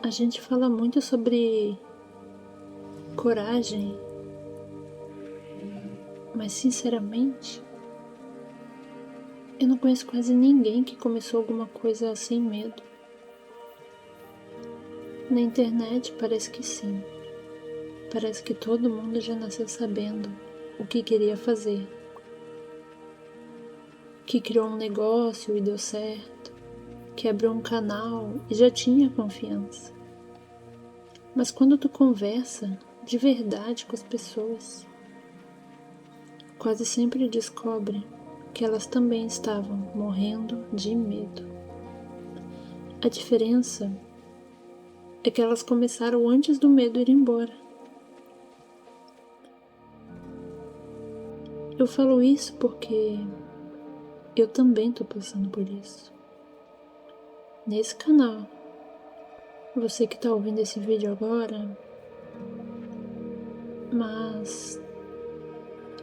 A gente fala muito sobre coragem, mas sinceramente, eu não conheço quase ninguém que começou alguma coisa sem medo. Na internet parece que sim. Parece que todo mundo já nasceu sabendo o que queria fazer, que criou um negócio e deu certo, que abriu um canal e já tinha confiança. Mas quando tu conversa de verdade com as pessoas, quase sempre descobre que elas também estavam morrendo de medo. A diferença é que elas começaram antes do medo ir embora. Eu falo isso porque eu também tô passando por isso. Nesse canal, você que tá ouvindo esse vídeo agora, mas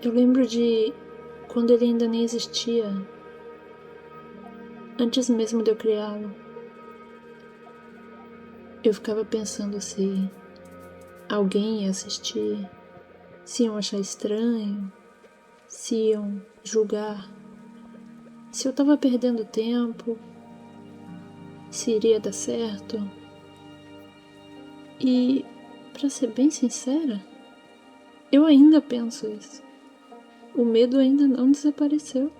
eu lembro de quando ele ainda nem existia, antes mesmo de eu criá-lo. Eu ficava pensando se alguém ia assistir, se iam achar estranho, se iam julgar, se eu tava perdendo tempo, se iria dar certo. E, pra ser bem sincera, eu ainda penso isso. O medo ainda não desapareceu.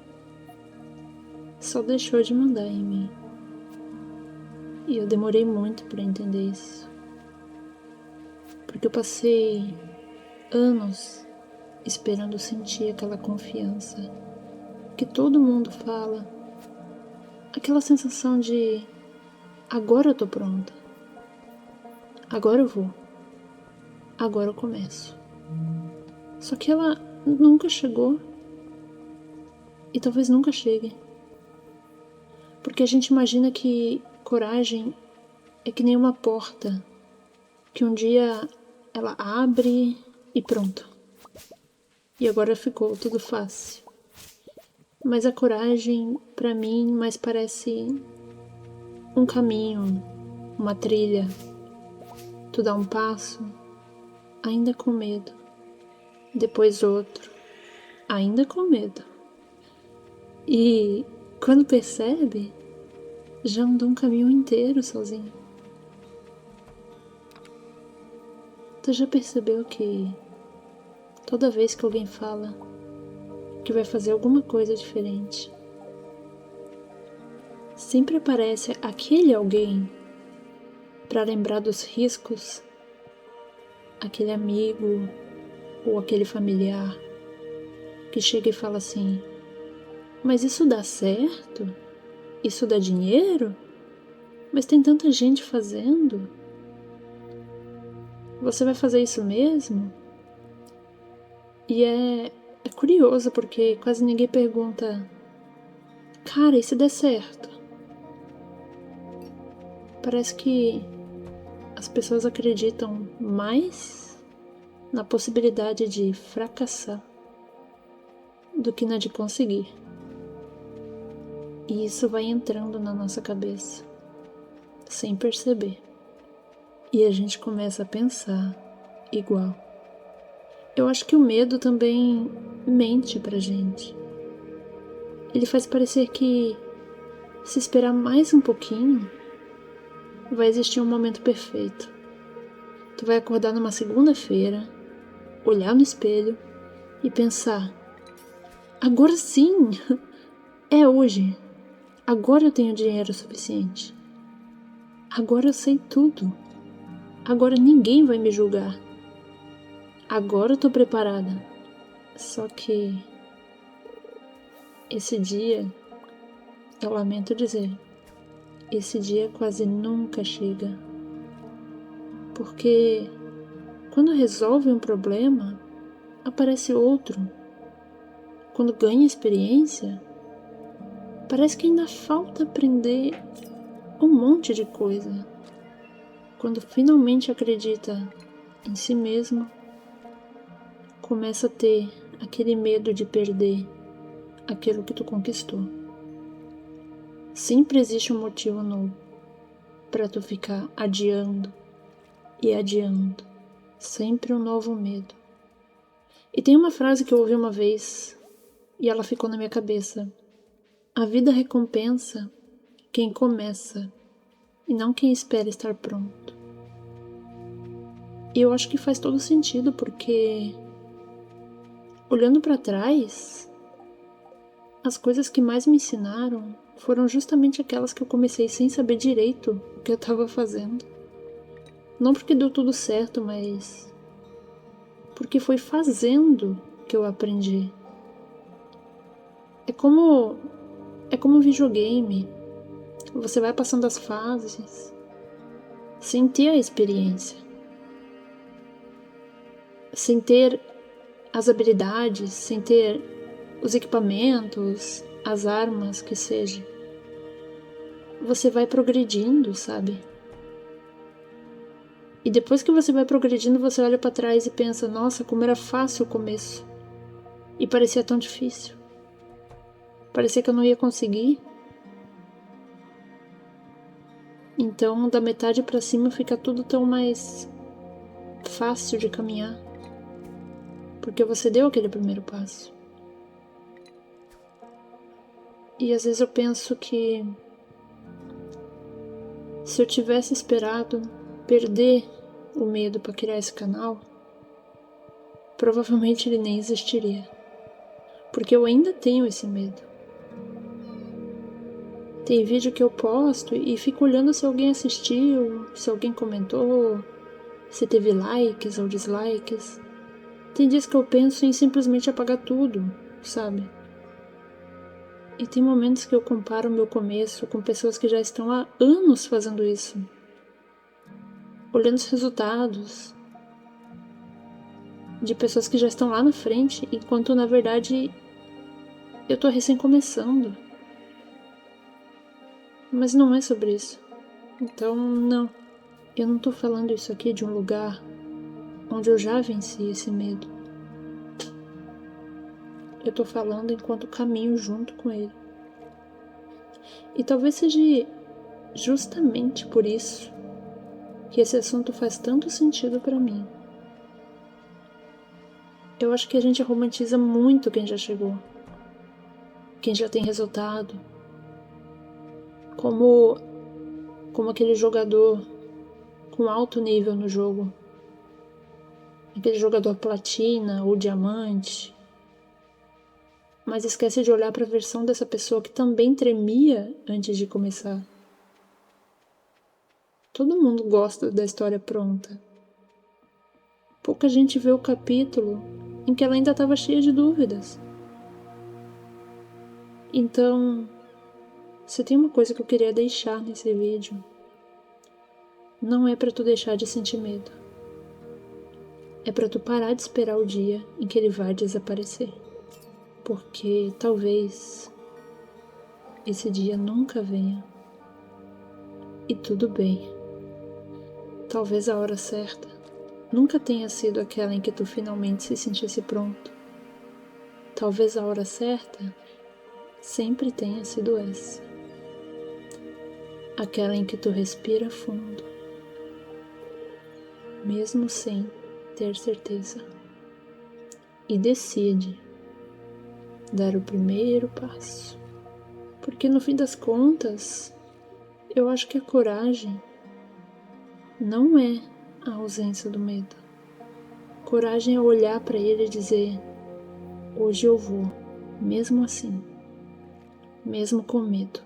Só deixou de mandar em mim. E eu demorei muito pra entender isso. Porque eu passei anos esperando sentir aquela confiança que todo mundo fala. Aquela sensação de agora eu tô pronta. Agora eu vou. Agora eu começo. Só que ela nunca chegou. E talvez nunca chegue. Porque a gente imagina que coragem é que nem uma porta, que um dia ela abre e pronto. E agora ficou tudo fácil. Mas a coragem, pra mim, mais parece um caminho, uma trilha. Tu dá um passo, ainda com medo. Depois outro, ainda com medo. E quando percebe, já andou um caminho inteiro sozinho. Tu já percebeu que toda vez que alguém fala que vai fazer alguma coisa diferente, sempre aparece aquele alguém para lembrar dos riscos, aquele amigo ou aquele familiar que chega e fala assim: mas isso dá certo? Isso dá dinheiro? Mas tem tanta gente fazendo. Você vai fazer isso mesmo? E é curioso porque quase ninguém pergunta: cara, e se der certo? Parece que as pessoas acreditam mais na possibilidade de fracassar do que na de conseguir. E isso vai entrando na nossa cabeça, sem perceber. E a gente começa a pensar igual. Eu acho que o medo também mente pra gente. Ele faz parecer que, se esperar mais um pouquinho, vai existir um momento perfeito. Tu vai acordar numa segunda-feira, olhar no espelho e pensar: agora sim, é hoje. Agora eu tenho dinheiro suficiente. Agora eu sei tudo. Agora ninguém vai me julgar. Agora eu tô preparada. Só que esse dia, eu lamento dizer, esse dia quase nunca chega. Porque quando resolve um problema, aparece outro. Quando ganha experiência, parece que ainda falta aprender um monte de coisa. Quando finalmente acredita em si mesmo, começa a ter aquele medo de perder aquilo que tu conquistou. Sempre existe um motivo novo. pra tu ficar adiando e adiando. Sempre um novo medo. E tem uma frase que eu ouvi uma vez e ela ficou na minha cabeça. A vida recompensa quem começa e não quem espera estar pronto. E eu acho que faz todo sentido, porque olhando pra trás, as coisas que mais me ensinaram foram justamente aquelas que eu comecei sem saber direito o que eu tava fazendo. Não porque deu tudo certo, mas porque foi fazendo que eu aprendi. É como um videogame. Você vai passando as fases sem ter a experiência, sem ter as habilidades, sem ter os equipamentos, as armas, que seja. Você vai progredindo, sabe? E depois que você vai progredindo, você olha pra trás e pensa, nossa, como era fácil o começo. E parecia tão difícil. Parecia que eu não ia conseguir. Então, da metade pra cima fica tudo tão mais fácil de caminhar. Porque você deu aquele primeiro passo. E às vezes eu penso que se eu tivesse esperado perder o medo para criar esse canal, provavelmente ele nem existiria. Porque eu ainda tenho esse medo. Tem vídeo que eu posto e fico olhando se alguém assistiu, se alguém comentou, se teve likes ou dislikes. Tem dias que eu penso em simplesmente apagar tudo, sabe? E tem momentos que eu comparo o meu começo com pessoas que já estão há anos fazendo isso. Olhando os resultados de pessoas que já estão lá na frente, enquanto na verdade eu tô recém começando. Mas não é sobre isso. Então, não. Eu não tô falando isso aqui de um lugar onde eu já venci esse medo. Eu tô falando enquanto caminho junto com ele. E talvez seja justamente por isso que esse assunto faz tanto sentido pra mim. Eu acho que a gente romantiza muito quem já chegou, quem já tem resultado, como aquele jogador com alto nível no jogo, aquele jogador platina ou diamante, mas esquece de olhar para a versão dessa pessoa que também tremia antes de começar. Todo mundo gosta da história pronta. Pouca gente vê o capítulo em que ela ainda estava cheia de dúvidas. Então, se tem uma coisa que eu queria deixar nesse vídeo, não é para tu deixar de sentir medo. É para tu parar de esperar o dia em que ele vai desaparecer. Porque talvez esse dia nunca venha. E tudo bem. Talvez a hora certa nunca tenha sido aquela em que tu finalmente se sentisse pronto. Talvez a hora certa sempre tenha sido essa. Aquela em que tu respira fundo, mesmo sem ter certeza, e decide dar o primeiro passo. Porque no fim das contas, eu acho que a coragem não é a ausência do medo. Coragem é olhar para ele e dizer: hoje eu vou, mesmo assim, mesmo com medo.